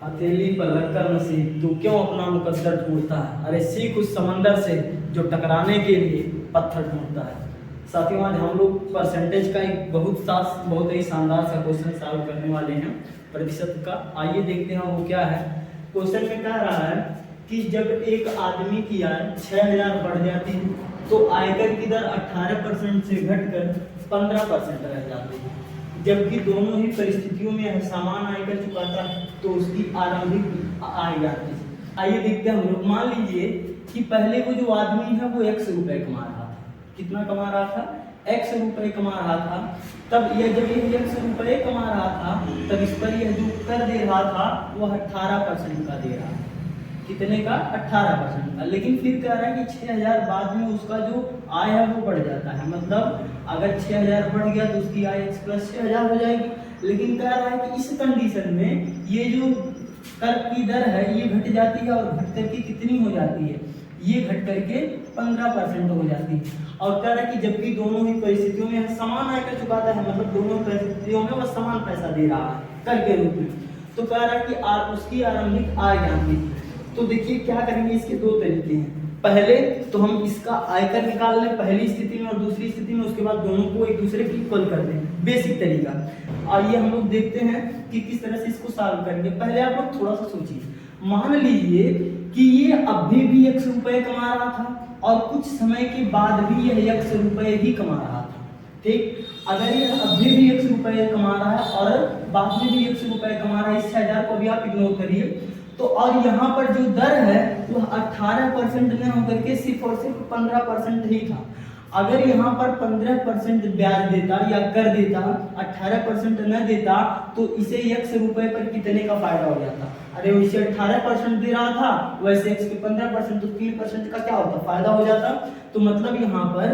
हथेली पर रखकर नसीब तू क्यों अपना मुकद्दर ढूंढता है, अरे सीख उस समंदर से जो टकराने के लिए पत्थर ढूंढता है। साथियों, आज हम लोग परसेंटेज का एक बहुत ही शानदार सा क्वेश्चन सॉल्व करने वाले हैं, प्रतिशत का। आइए देखते हैं वो क्या है। क्वेश्चन में कह रहा है कि जब एक आदमी की आय 6000 बढ़ जाती है तो आयकर की दर 18% से घटकर 15% रह जाती है, जबकि दोनों ही परिस्थितियों में समान आयकर चुकाता है तो उसकी आरंभिक आय जाती है। आइए देखते हैं हम लोग। मान लीजिए कि पहले वो जो आदमी है वो x रुपए कमा रहा था। कितना कमा रहा था? x रुपए कमा रहा था। तब ये जब ये x रुपए कमा रहा था तब इस पर यह जो कर दे रहा था वो 18% का दे रहा है। कितने का? 18% का। लेकिन फिर कह रहा है कि 6000 बाद में उसका जो आय है वो बढ़ जाता है, मतलब अगर 6000 बढ़ गया तो उसकी आय x प्लस 6000 हो जाएगी। लेकिन कह रहा है कि इस कंडीशन में ये जो कर की दर है ये घट जाती है, और घट करके कितनी हो जाती है? ये घट करके 15% हो जाती है। और कह रहा है कि जबकि दोनों ही परिस्थितियों में समान आयकर चुकाता है, मतलब दोनों परिस्थितियों में वो समान पैसा दे रहा है कर के रूप में, तो कह रहा है कि उसकी आरंभिक आय जानती है। तो देखिए क्या करेंगे, इसके दो तरीके हैं। पहले तो हम इसका आयकर निकाल लें पहली स्थिति में और दूसरी स्थिति में, उसके बाद दोनों को एक दूसरे की इक्वल कर दें, बेसिक तरीका। आइए हम लोग देखते हैं कि किस तरह से इसको सॉल्व करेंगे। पहले आप लोग थोड़ा सा सोचिए, मान लीजिए कि ये अभी भी x रुपए कमा रहा था और कुछ समय के बाद भी यह x रुपए ही कमा रहा था, ठीक। अगर ये अभी भी x रुपए कमा रहा है और बाद में भी x रुपए कमा रहा है, इस 6000 को भी आप इग्नोर करिए, तो और यहाँ पर जो दर है वो 18% में होकर के सिर्फ और सिर्फ 15% ही था। अगर यहाँ पर 15% ब्याज देता या कर देता, 18% न देता, तो इसे x रुपए पर कितने का फायदा हो जाता? अरे इसे 18% दे रहा था, वैसे x पे 15%, तो 3% का क्या होता? फायदा हो जाता। तो मतलब यहाँ पर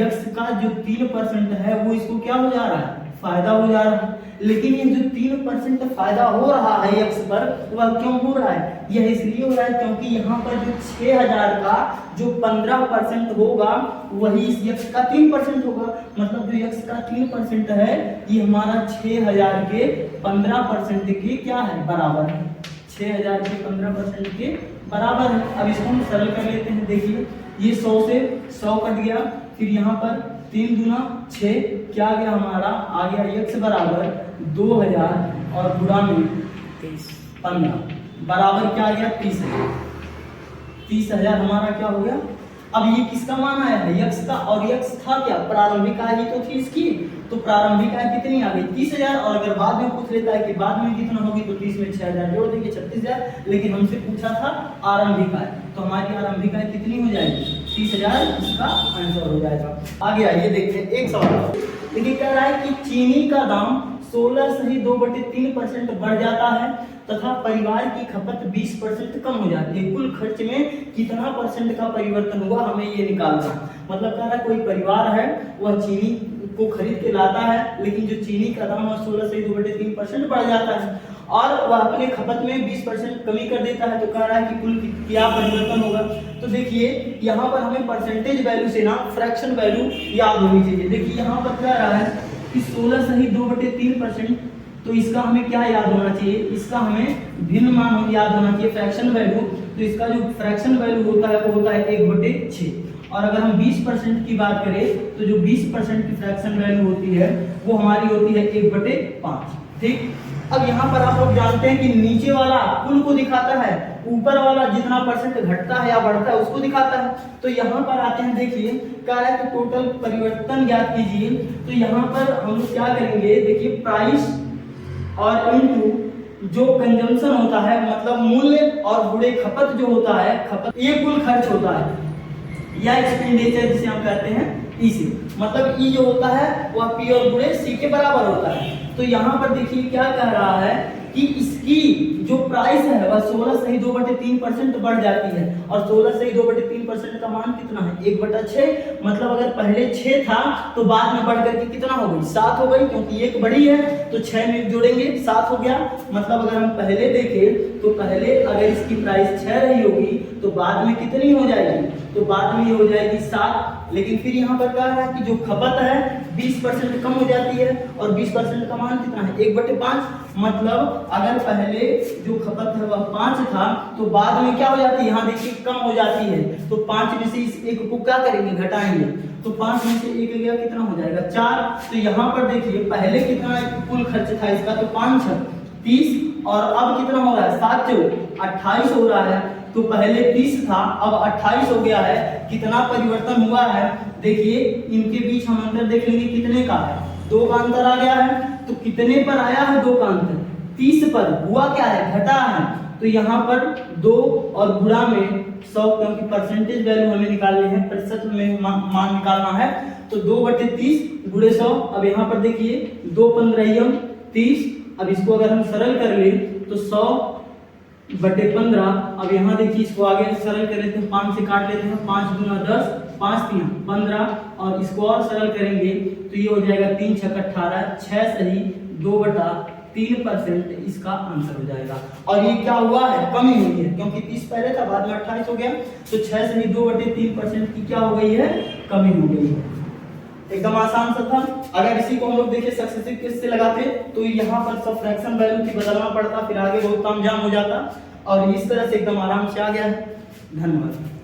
x का जो 3% है वो इसको क्या हो जा रहा है? फायदा हो जा रहा है। लेकिन ये जो 3% फायदा हो रहा है x पर, वह क्यों हो रहा है? यह इसलिए हो रहा है क्योंकि यहाँ पर जो 6000 का जो 15% होगा वही इस x का 3% होगा। मतलब जो x का 3% है ये हमारा 6000 के 15% के क्या है? बराबर है। 6000 के 15% के बराबर है। अब इसको हम सरल कर लेते हैं। देखिए ये 100 से 100 कट गया, फिर यहाँ पर 3 दूना 6, क्या आ गया हमारा? आ गया x बराबर 2000 और गुणा में 15 बराबर क्या आ गया? 30,000। 30,000 हमारा क्या हो गया? अब ये किसका मान आया है? x का। और x था क्या? प्रारंभिक आय ही तो थी इसकी। तो प्रारंभिक आय कितनी आ गई? 30,000। और अगर बाद में पूछ लेता है कि बाद में कितना होगी, तो 30 में 6000 जोड़ देंगे, 36,000। लेकिन हमसे पूछा था आरंभिक आय, तो हमारी आरंभिक आय कितनी हो जाएगी? 30,000 इसका आंसर हो जाएगा। आगे आइए देखते हैं एक सवाल। देखिए कह रहा है कि चीनी का दाम 16.2/3% बढ़ जाता है तथा परिवार की खपत 20% कम हो जाती है। कुल खर्च में कितना परसेंट का परिवर्तन हुआ, हमें ये निकालना। मतलब कह रहा है कोई परिवार है वह चीनी को खरीद के लाता है, लेकिन जो चीनी का दाम 16.2/3% बढ़ जाता है और वह अपने खपत में 20% कमी कर देता है, तो कह रहा है कि कुल क्या परिवर्तन होगा। तो देखिए यहाँ पर हमें परसेंटेज वैल्यू से ना फ्रैक्शन वैल्यू याद होनी चाहिए। देखिए यहाँ पर कह रहा है कि 16.2/3%, तो इसका हमें क्या याद होना चाहिए? इसका हमें भिन्न मान याद होना चाहिए, फ्रैक्शन वैल्यू। तो इसका जो फ्रैक्शन वैल्यू होता है वो होता है 1/6। और अगर हम 20% की बात करें तो जो 20% की फ्रैक्शन वैल्यू होती है वो हमारी होती है 1/5, ठीक। अब यहाँ पर आप लोग जानते हैं कि नीचे वाला कुल को दिखाता है, ऊपर वाला जितना परसेंट घटता है या बढ़ता है उसको दिखाता है। तो यहाँ पर आते हैं, देखिए कह रहा है कि टोटल परिवर्तन ज्ञात कीजिए। तो यहाँ पर हम लोग क्या करेंगे? देखिए प्राइस और इनटू जो कंजम्पशन होता है, मतलब मूल्य, और गुणे खपत जो होता है, खपत ये कुल खर्च होता है या एक्सपेंडिचर जिसे हम कहते हैं ई से। मतलब ई जो होता है वह पी और गुणे सी के बराबर होता है। तो यहाँ पर देखिए क्या कह रहा है कि इसकी जो प्राइस है वह 16.2/3% बढ़ जाती है, और 16.2/3% का मान कितना है? 1/6। मतलब अगर पहले 6 था तो बाद में बढ़ करके कितना हो गई? 7 हो गई, क्योंकि एक बड़ी है तो 6 में जोड़ेंगे 7 हो गया। मतलब अगर हम पहले देखें तो पहले अगर इसकी प्राइस 6 रही होगी तो बाद में कितनी हो जाएगी, तो बाद में ये हो जाएगी 7। लेकिन फिर यहाँ पर क्या है कि जो खपत है 20% कम हो जाती है, और 20% का मान कितना है 1/5। मतलब अगर पहले जो खपत है वह 5 था, तो बाद में क्या हो जाती है, यहाँ देखिए कम हो जाती है, तो 5 में से इस 1 को क्या करेंगे, घटाएंगे, तो 5 में से 1 गया, कितना हो जाएगा 4। तो यहाँ पर देखिए पहले कितना कुल खर्च था इसका, तो 5 6 30, और अब कितना हो रहा है 7 से 28 हो रहा है। तो पहले 30 था, अब 28 हो गया है। कितना परिवर्तन हुआ है, देखिए इनके बीच हम अंतर देख लेंगे कितने का है, 2 का अंतर आ गया है। तो कितने पर आया है 2 का अंतर, 30 पर। हुआ क्या है, घटा है। तो यहाँ पर 2 और गुणा में 100, क्योंकि परसेंटेज वैल्यू हमें निकालनी है, प्रतिशत में मान निकालना है। तो 2/30 गुणे 100। अब यहाँ पर देखिए 2 15 30। अब इसको अगर हम सरल कर ले तो 100/15। अब यहाँ देखिए इसको आगे सरल कर लेते हैं, 5 से काट लेते हैं, 5 दूना 10, 5 3 15, और इसको और सरल करेंगे तो ये हो जाएगा 3 6 18, 6 सही 2/3% इसका आंसर हो जाएगा। और ये क्या हुआ है, कमी हुई है, क्योंकि 30 पहले था, बाद में 28 हो गया, तो 6 सही 2/3% की क्या हो गई है, कमी हो गई है। एकदम आसान सा था। अगर इसी को हम लोग देखें सक्सेसिव केस से लगाते तो यहाँ पर सब फ्रैक्शन वैल्यू थी, बदलना पड़ता, फिर आगे बहुत तामझाम हो जाता, और इस तरह से एकदम आराम से आ गया है। धन्यवाद।